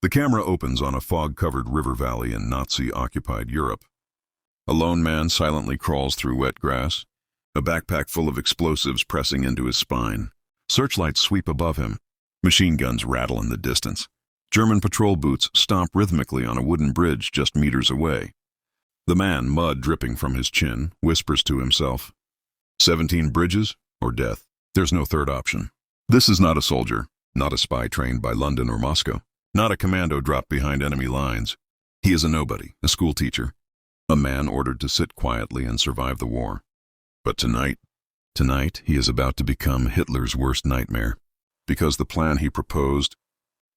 The camera opens on a fog-covered river valley in Nazi-occupied Europe. A lone man silently crawls through wet grass, a backpack full of explosives pressing into his spine. Searchlights sweep above him. Machine guns rattle in the distance. German patrol boots stomp rhythmically on a wooden bridge just meters away. The man, mud dripping from his chin, whispers to himself, 17 bridges or death. There's no third option. This is not a soldier, not a spy trained by London or Moscow, not a commando dropped behind enemy lines. He is a nobody, a schoolteacher, a man ordered to sit quietly and survive the war. But tonight he is about to become Hitler's worst nightmare, because the plan he proposed,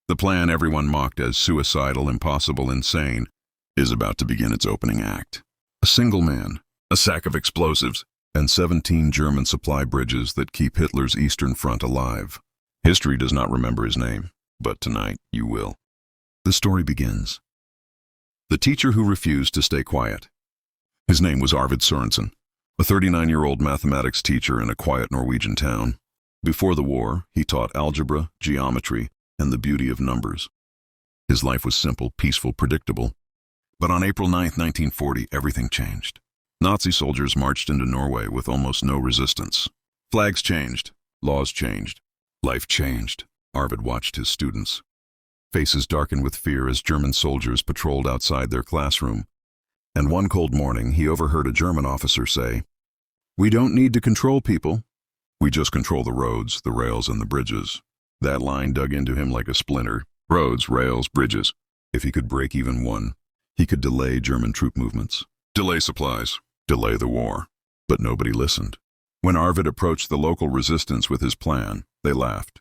the plan everyone mocked as suicidal, impossible, insane, is about to begin its opening act. A single man, a sack of explosives, and 17 German supply bridges that keep Hitler's Eastern Front alive. History does not remember his name, but tonight you will. The story begins. The teacher who refused to stay quiet. His name was Arvid Sørensen, a 39-year-old mathematics teacher in a quiet Norwegian town. Before the war, he taught algebra, geometry, and the beauty of numbers. His life was simple, peaceful, predictable. But on April 9, 1940, everything changed. Nazi soldiers marched into Norway with almost no resistance. Flags changed, laws changed, life changed. Arvid watched his students. Faces darkened with fear as German soldiers patrolled outside their classroom. And one cold morning, he overheard a German officer say, "We don't need to control people. We just control the roads, the rails, and the bridges." That line dug into him like a splinter. Roads, rails, bridges. If he could break even one, he could delay German troop movements, delay supplies, delay the war. But nobody listened. When Arvid approached the local resistance with his plan, they laughed.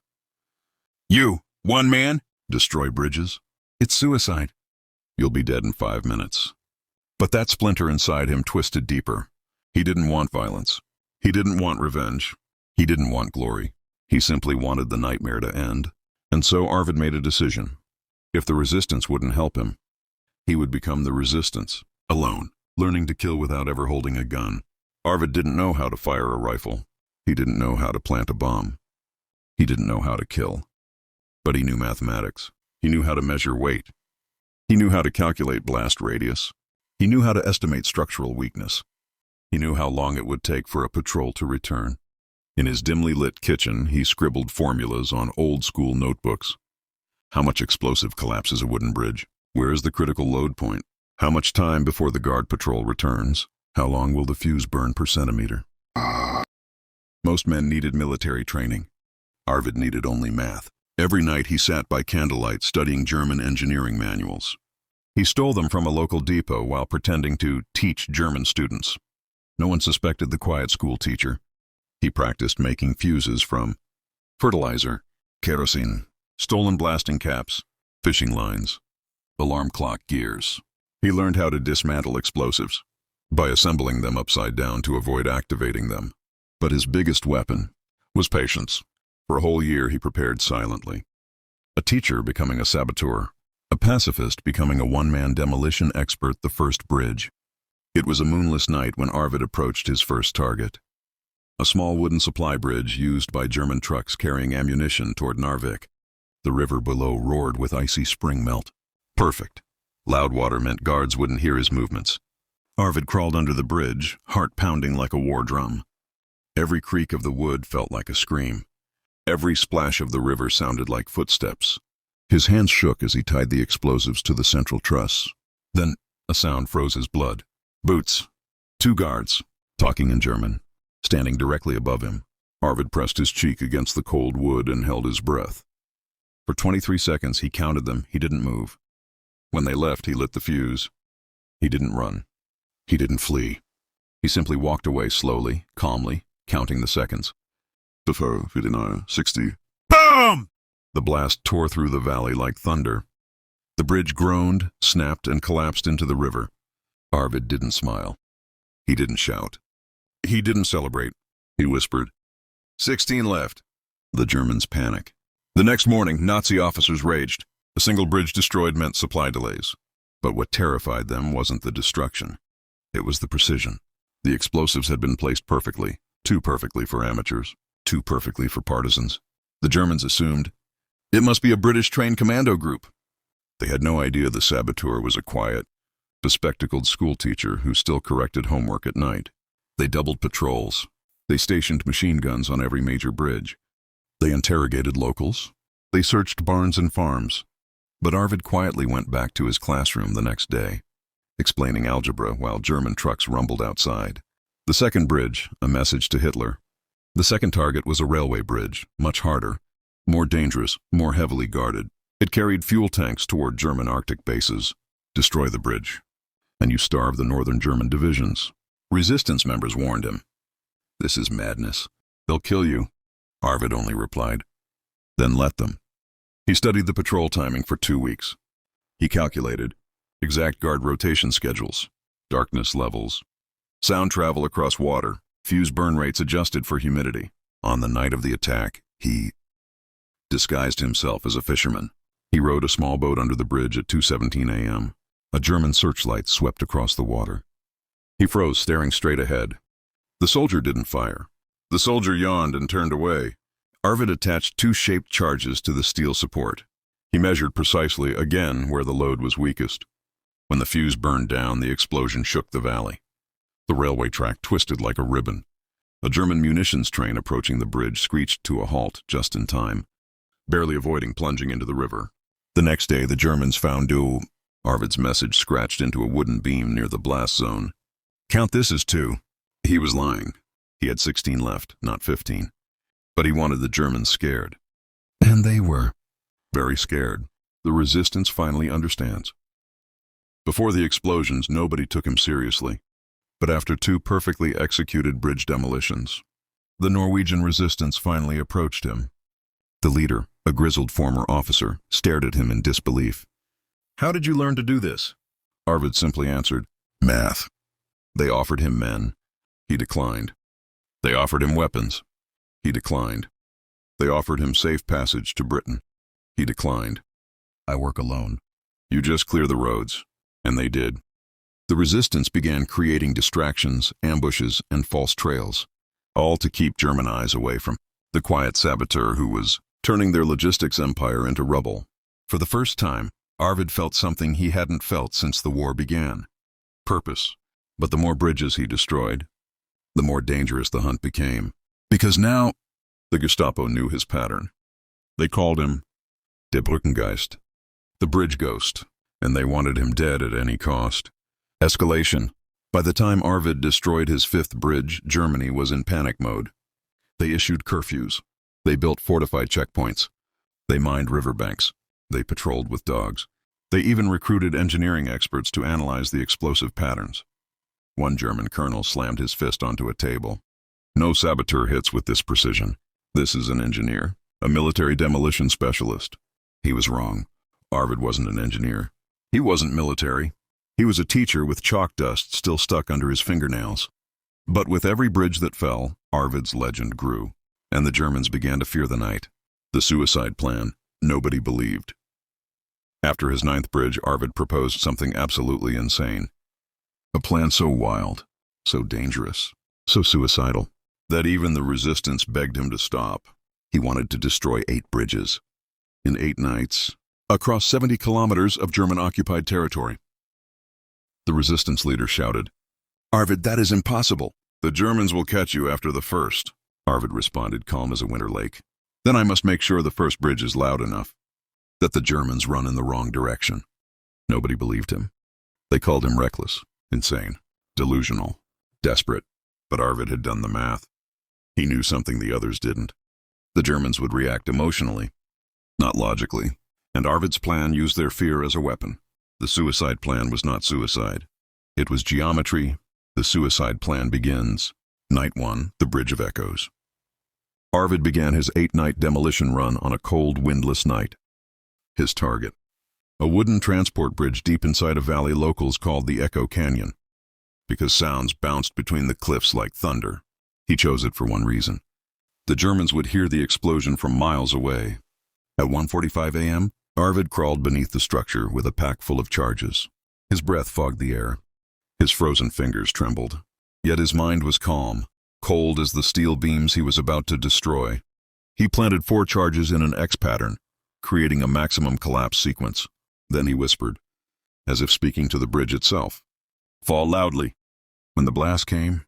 "You, one man, destroy bridges? It's suicide. You'll be dead in 5 minutes." But that splinter inside him twisted deeper. He didn't want violence. He didn't want revenge. He didn't want glory. He simply wanted the nightmare to end. And so Arvid made a decision. If the resistance wouldn't help him, he would become the resistance, alone, learning to kill without ever holding a gun. Arvid didn't know how to fire a rifle. He didn't know how to plant a bomb. He didn't know how to kill. But he knew mathematics. He knew how to measure weight. He knew how to calculate blast radius. He knew how to estimate structural weakness. He knew how long it would take for a patrol to return. In his dimly lit kitchen, he scribbled formulas on old-school notebooks. How much explosive collapses a wooden bridge? Where is the critical load point? How much time before the guard patrol returns? How long will the fuse burn per centimeter? Most men needed military training. Arvid needed only math. Every night he sat by candlelight studying German engineering manuals. He stole them from a local depot while pretending to teach German students. No one suspected the quiet school teacher. He practiced making fuses from fertilizer, kerosene, stolen blasting caps, fishing lines, alarm clock gears. He learned how to dismantle explosives by assembling them upside down to avoid activating them. But his biggest weapon was patience. For a whole year he prepared silently. A teacher becoming a saboteur. A pacifist becoming a one-man demolition expert, the first bridge. It was a moonless night when Arvid approached his first target. A small wooden supply bridge used by German trucks carrying ammunition toward Narvik. The river below roared with icy spring melt. Perfect. Loud water meant guards wouldn't hear his movements. Arvid crawled under the bridge, heart pounding like a war drum. Every creak of the wood felt like a scream. Every splash of the river sounded like footsteps. His hands shook as he tied the explosives to the central truss. Then a sound froze his blood. Boots. 2 guards, talking in German, standing directly above him. Arvid pressed his cheek against the cold wood and held his breath. For 23 seconds he counted them. He didn't move. When they left, he lit the fuse. He didn't run. He didn't flee. He simply walked away slowly, calmly, counting the seconds. 59, 60. BOOM! The blast tore through the valley like thunder. The bridge groaned, snapped, and collapsed into the river. Arvid didn't smile. He didn't shout. He didn't celebrate. He whispered, 16 left. The Germans panic. The next morning, Nazi officers raged. A single bridge destroyed meant supply delays. But what terrified them wasn't the destruction. It was the precision. The explosives had been placed perfectly, too perfectly for amateurs, too perfectly for partisans. The Germans assumed, it must be a British trained commando group. They had no idea the saboteur was a quiet, bespectacled schoolteacher who still corrected homework at night. They doubled patrols. They stationed machine guns on every major bridge. They interrogated locals. They searched barns and farms. But Arvid quietly went back to his classroom the next day, explaining algebra while German trucks rumbled outside. The second bridge, a message to Hitler. The second target was a railway bridge, much harder, more dangerous, more heavily guarded. It carried fuel tanks toward German Arctic bases. Destroy the bridge, and you starve the northern German divisions. Resistance members warned him. This is madness. They'll kill you. Arvid only replied, then let them. He studied the patrol timing for 2 weeks. He calculated exact guard rotation schedules, darkness levels, sound travel across water, fuse burn rates adjusted for humidity. On the night of the attack, he disguised himself as a fisherman. He rowed a small boat under the bridge at 2:17 a.m. A German searchlight swept across the water. He froze, staring straight ahead. The soldier didn't fire. The soldier yawned and turned away. Arvid attached 2 shaped charges to the steel support. He measured precisely, again, where the load was weakest. When the fuse burned down, the explosion shook the valley. The railway track twisted like a ribbon. A German munitions train approaching the bridge screeched to a halt just in time, barely avoiding plunging into the river. The next day, the Germans found Arvid's message scratched into a wooden beam near the blast zone. Count this as 2. He was lying. He had 16 left, not 15. But he wanted the Germans scared. And they were. Very scared. The resistance finally understands. Before the explosions, nobody took him seriously. But after 2 perfectly executed bridge demolitions, the Norwegian resistance finally approached him. The leader, a grizzled former officer, stared at him in disbelief. How did you learn to do this? Arvid simply answered, math. They offered him men. He declined. They offered him weapons. He declined. They offered him safe passage to Britain. He declined. I work alone. You just clear the roads. And they did. The resistance began creating distractions, ambushes, and false trails, all to keep German eyes away from the quiet saboteur who was turning their logistics empire into rubble. For the first time, Arvid felt something he hadn't felt since the war began. Purpose. But the more bridges he destroyed, the more dangerous the hunt became. Because now, the Gestapo knew his pattern. They called him Der Brückengeist, the bridge ghost, and they wanted him dead at any cost. Escalation. By the time Arvid destroyed his 5th bridge, Germany was in panic mode. They issued curfews. They built fortified checkpoints. They mined riverbanks. They patrolled with dogs. They even recruited engineering experts to analyze the explosive patterns. One German colonel slammed his fist onto a table. No saboteur hits with this precision. This is an engineer, a military demolition specialist. He was wrong. Arvid wasn't an engineer. He wasn't military. He was a teacher with chalk dust still stuck under his fingernails. But with every bridge that fell, Arvid's legend grew, and the Germans began to fear the night. The suicide plan, nobody believed. After his 9th bridge, Arvid proposed something absolutely insane. A plan so wild, so dangerous, so suicidal, that even the resistance begged him to stop. He wanted to destroy 8 bridges, in 8 nights, across 70 kilometers of German-occupied territory. The resistance leader shouted, Arvid, that is impossible. The Germans will catch you after the first, Arvid responded, calm as a winter lake. Then I must make sure the first bridge is loud enough, that the Germans run in the wrong direction. Nobody believed him. They called him reckless, insane, delusional, desperate. But Arvid had done the math. He knew something the others didn't. The Germans would react emotionally, not logically, and Arvid's plan used their fear as a weapon. The suicide plan was not suicide. It was geometry. The suicide plan begins. Night 1, the Bridge of Echoes. Arvid began his 8-night demolition run on a cold, windless night. His target, a wooden transport bridge deep inside a valley locals called the Echo Canyon, because sounds bounced between the cliffs like thunder. He chose it for one reason. The Germans would hear the explosion from miles away. At 1:45 a.m., Arvid crawled beneath the structure with a pack full of charges. His breath fogged the air. His frozen fingers trembled. Yet his mind was calm, cold as the steel beams he was about to destroy. He planted 4 charges in an X pattern, creating a maximum collapse sequence. Then he whispered, as if speaking to the bridge itself, "Fall loudly." When the blast came,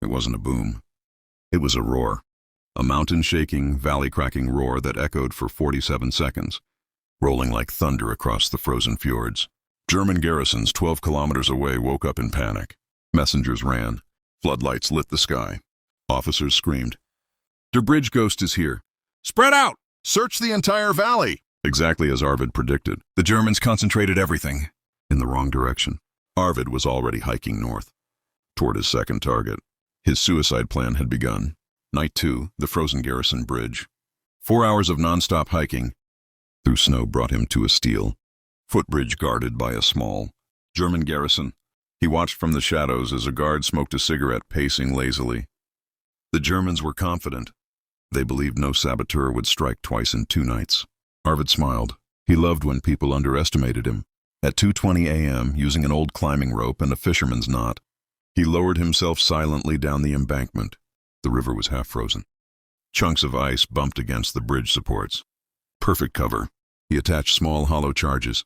it wasn't a boom. It was a roar. A mountain-shaking, valley-cracking roar that echoed for 47 seconds, rolling like thunder across the frozen fjords. German garrisons 12 kilometers away woke up in panic. Messengers ran. Floodlights lit the sky. Officers screamed, "Der bridge ghost is here. Spread out! Search the entire valley!" Exactly as Arvid predicted, the Germans concentrated everything in the wrong direction. Arvid was already hiking north, toward his second target. His suicide plan had begun. Night 2, the frozen garrison bridge. 4 hours of non-stop hiking through snow brought him to a steel footbridge guarded by a small German garrison. He watched from the shadows as a guard smoked a cigarette, pacing lazily. The Germans were confident. They believed no saboteur would strike twice in 2 nights. Arvid smiled. He loved when people underestimated him. At 2:20 a.m., using an old climbing rope and a fisherman's knot, he lowered himself silently down the embankment. The river was half frozen. Chunks of ice bumped against the bridge supports. Perfect cover. He attached small hollow charges,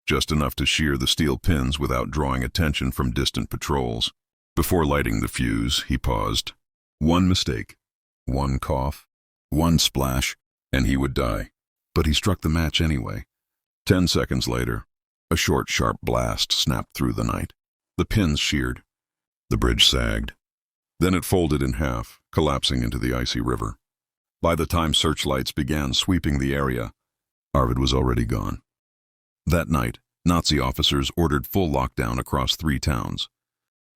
just enough to shear the steel pins without drawing attention from distant patrols. Before lighting the fuse, he paused. One mistake, one cough, one splash, and he would die. But he struck the match anyway. 10 seconds later, a short, sharp blast snapped through the night. The pins sheared. The bridge sagged. Then it folded in half, collapsing into the icy river. By the time searchlights began sweeping the area, Arvid was already gone. That night, Nazi officers ordered full lockdown across 3 towns.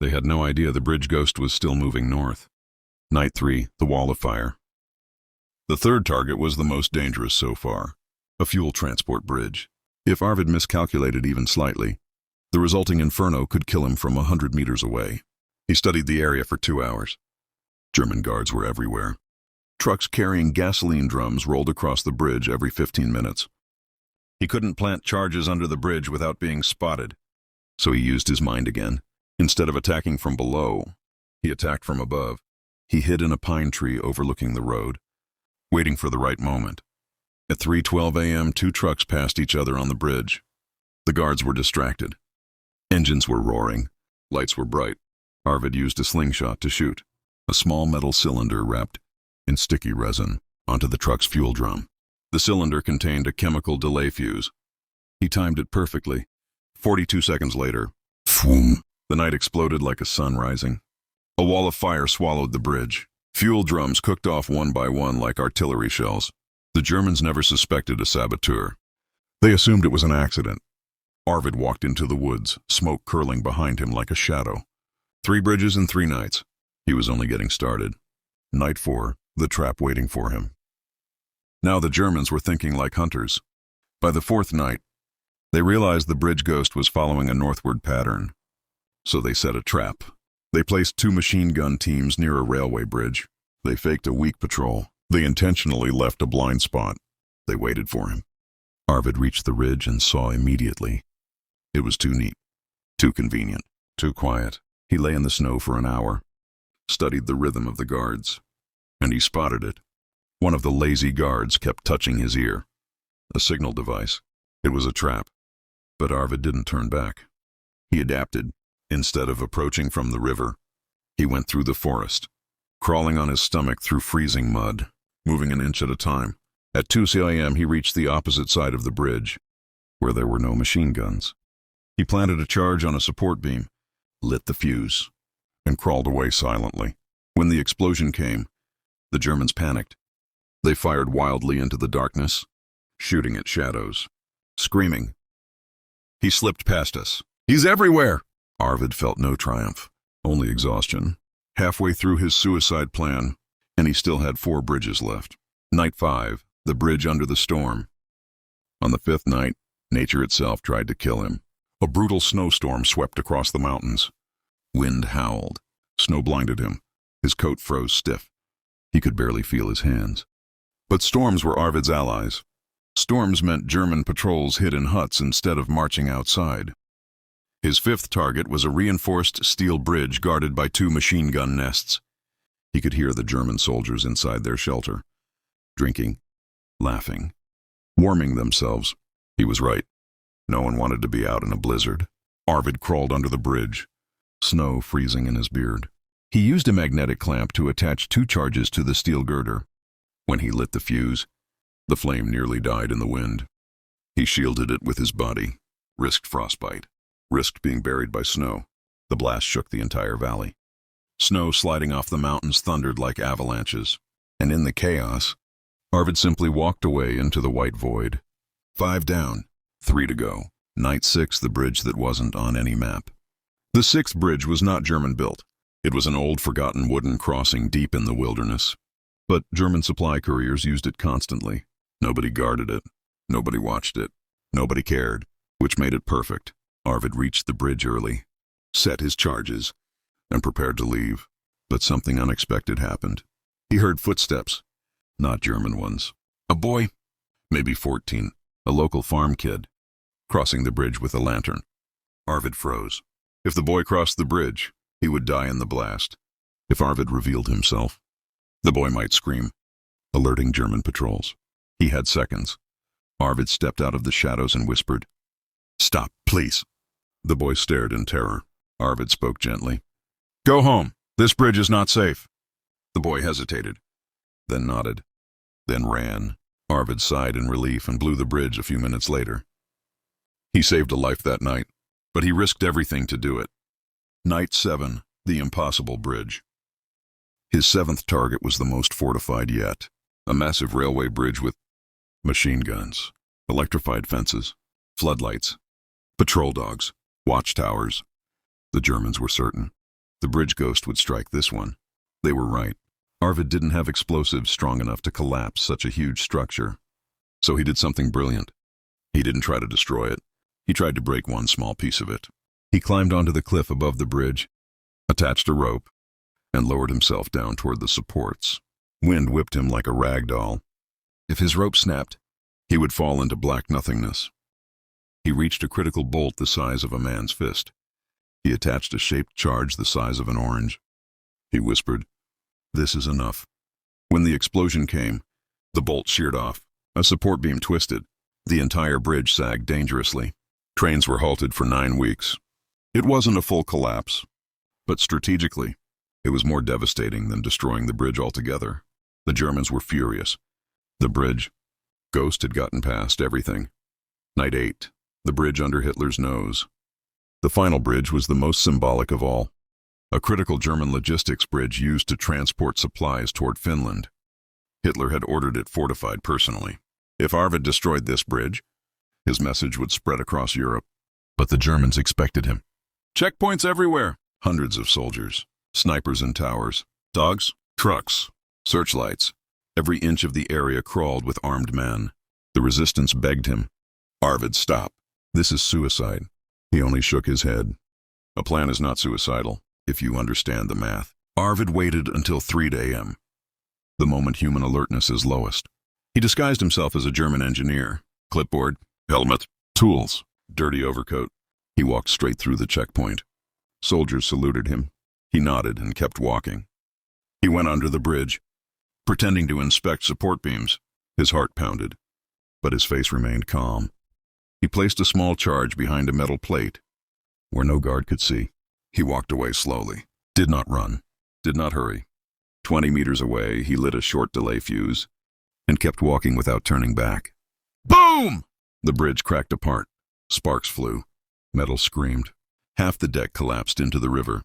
They had no idea the bridge ghost was still moving north. Night 3, the wall of fire. The third target was the most dangerous so far, a fuel transport bridge. If Arvid miscalculated even slightly, the resulting inferno could kill him from 100 meters away. He studied the area for 2 hours. German guards were everywhere. Trucks carrying gasoline drums rolled across the bridge every 15 minutes. He couldn't plant charges under the bridge without being spotted, so he used his mind again. Instead of attacking from below, he attacked from above. He hid in a pine tree overlooking the road, waiting for the right moment. At 3:12 a.m., 2 trucks passed each other on the bridge. The guards were distracted. Engines were roaring. Lights were bright. Arvid used a slingshot to shoot a small metal cylinder wrapped in sticky resin onto the truck's fuel drum. The cylinder contained a chemical delay fuse. He timed it perfectly. 42 seconds later, phoom, the night exploded like a sun rising. A wall of fire swallowed the bridge. Fuel drums cooked off one by one like artillery shells. The Germans never suspected a saboteur. They assumed it was an accident. Arvid walked into the woods, smoke curling behind him like a shadow. 3 bridges in 3 nights. He was only getting started. Night 4, the trap waiting for him. Now the Germans were thinking like hunters. By the 4th night, they realized the bridge ghost was following a northward pattern. So they set a trap. They placed 2 machine gun teams near a railway bridge. They faked a weak patrol. They intentionally left a blind spot. They waited for him. Arvid reached the ridge and saw immediately. It was too neat, too convenient, too quiet. He lay in the snow for an hour, studied the rhythm of the guards, and he spotted it. One of the lazy guards kept touching his ear. A signal device. It was a trap. But Arvid didn't turn back. He adapted. Instead of approaching from the river, he went through the forest, crawling on his stomach through freezing mud, moving an inch at a time. At 2 a.m. he reached the opposite side of the bridge, where there were no machine guns. He planted a charge on a support beam, lit the fuse, and crawled away silently. When the explosion came, the Germans panicked. They fired wildly into the darkness, shooting at shadows, screaming. He slipped past us. He's everywhere! Arvid felt no triumph, only exhaustion. Halfway through his suicide plan, and he still had 4 bridges left. Night 5, the bridge under the storm. On the 5th night, nature itself tried to kill him. A brutal snowstorm swept across the mountains. Wind howled. Snow blinded him. His coat froze stiff. He could barely feel his hands. But storms were Arvid's allies. Storms meant German patrols hid in huts instead of marching outside. His 5th target was a reinforced steel bridge guarded by 2 machine gun nests. He could hear the German soldiers inside their shelter, drinking, laughing, warming themselves. He was right. No one wanted to be out in a blizzard. Arvid crawled under the bridge, snow freezing in his beard. He used a magnetic clamp to attach 2 charges to the steel girder. When he lit the fuse, the flame nearly died in the wind. He shielded it with his body, risked frostbite, risked being buried by snow. The blast shook the entire valley. Snow sliding off the mountains thundered like avalanches, and in the chaos, Arvid simply walked away into the white void. 5 down, 3 to go. Night 6, the bridge that wasn't on any map. The 6th bridge was not German-built. It was an old, forgotten wooden crossing deep in the wilderness. But German supply couriers used it constantly. Nobody guarded it. Nobody watched it. Nobody cared, which made it perfect. Arvid reached the bridge early, set his charges, and prepared to leave. But something unexpected happened. He heard footsteps, not German ones. A boy, maybe 14, a local farm kid, crossing the bridge with a lantern. Arvid froze. If the boy crossed the bridge, he would die in the blast. If Arvid revealed himself, the boy might scream, alerting German patrols. He had seconds. Arvid stepped out of the shadows and whispered, "Stop, please." The boy stared in terror. Arvid spoke gently. "Go home. This bridge is not safe." The boy hesitated, then nodded, then ran. Arvid sighed in relief and blew the bridge a few minutes later. He saved a life that night, but he risked everything to do it. Night 7, the impossible bridge. His 7th target was the most fortified yet, a massive railway bridge with machine guns, electrified fences, floodlights, patrol dogs, watchtowers. The Germans were certain. The bridge ghost would strike this one. They were right. Arvid didn't have explosives strong enough to collapse such a huge structure. So he did something brilliant. He didn't try to destroy it. He tried to break one small piece of it. He climbed onto the cliff above the bridge, attached a rope, and lowered himself down toward the supports. Wind whipped him like a rag doll. If his rope snapped, he would fall into black nothingness. He reached a critical bolt the size of a man's fist. He attached a shaped charge the size of an orange. He whispered, "This is enough." When the explosion came, the bolt sheared off. A support beam twisted. The entire bridge sagged dangerously. Trains were halted for 9 weeks. It wasn't a full collapse, but strategically, it was more devastating than destroying the bridge altogether. The Germans were furious. The bridge, ghost had gotten past everything. Night 8, the bridge under Hitler's nose. The final bridge was the most symbolic of all. A critical German logistics bridge used to transport supplies toward Finland. Hitler had ordered it fortified personally. If Arvid destroyed this bridge, his message would spread across Europe. But the Germans expected him. Checkpoints everywhere. Hundreds of soldiers, snipers in towers, dogs, trucks, searchlights. Every inch of the area crawled with armed men. The resistance begged him, "Arvid, stop. This is suicide." He only shook his head. A plan is not suicidal, if you understand the math. Arvid waited until 3 a.m., the moment human alertness is lowest. He disguised himself as a German engineer. Clipboard, helmet, tools, dirty overcoat. He walked straight through the checkpoint. Soldiers saluted him. He nodded and kept walking. He went under the bridge, pretending to inspect support beams. His heart pounded, but his face remained calm. He placed a small charge behind a metal plate, where no guard could see. He walked away slowly, did not run, did not hurry. 20 meters away, he lit a short delay fuse and kept walking without turning back. Boom! The bridge cracked apart. Sparks flew. Metal screamed. Half the deck collapsed into the river.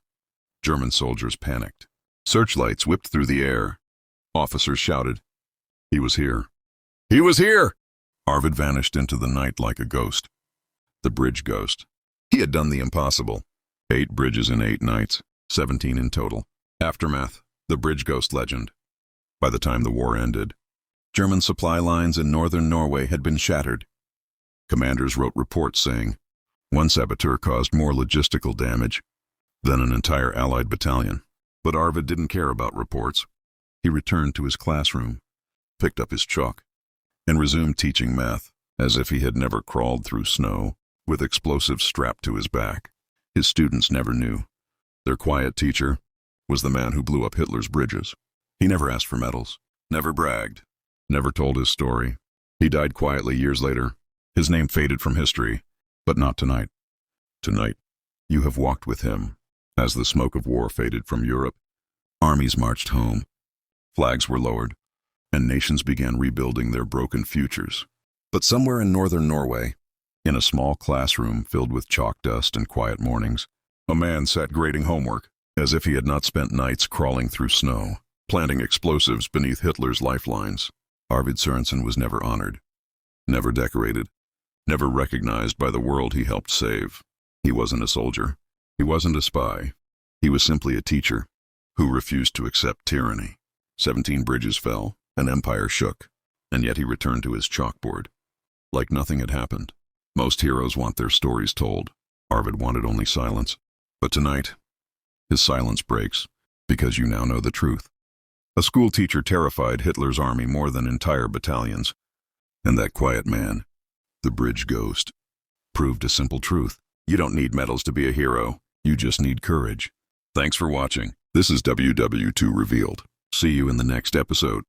German soldiers panicked. Searchlights whipped through the air. Officers shouted, "He was here! He was here!" Arvid vanished into the night like a ghost. The bridge ghost. He had done the impossible. 8 bridges in 8 nights, 17 in total. Aftermath, the bridge ghost legend. By the time the war ended, German supply lines in northern Norway had been shattered. Commanders wrote reports saying, one saboteur caused more logistical damage than an entire Allied battalion. But Arvid didn't care about reports. He returned to his classroom, picked up his chalk, and resumed teaching math as if he had never crawled through snow with explosives strapped to his back. His students never knew. Their quiet teacher was the man who blew up Hitler's bridges. He never asked for medals, never bragged, never told his story. He died quietly years later. His name faded from history, But not tonight. Tonight, you have walked with him. As the smoke of war faded from Europe, armies marched home, flags were lowered, and nations began rebuilding their broken futures. But somewhere in northern Norway, in a small classroom filled with chalk dust and quiet mornings, a man sat grading homework, as if he had not spent nights crawling through snow, planting explosives beneath Hitler's lifelines. Arvid Sørensen was never honored, never decorated, never recognized by the world he helped save. He wasn't a soldier. He wasn't a spy. He was simply a teacher who refused to accept tyranny. 17 bridges fell, an empire shook, and yet he returned to his chalkboard, like nothing had happened. Most heroes want their stories told. Arvid wanted only silence. But tonight, his silence breaks, because you now know the truth. A school teacher terrified Hitler's army more than entire battalions. And that quiet man, the bridge ghost, proved a simple truth. You don't need medals to be a hero. You just need courage. Thanks for watching. This is WW2 Revealed. See you in the next episode.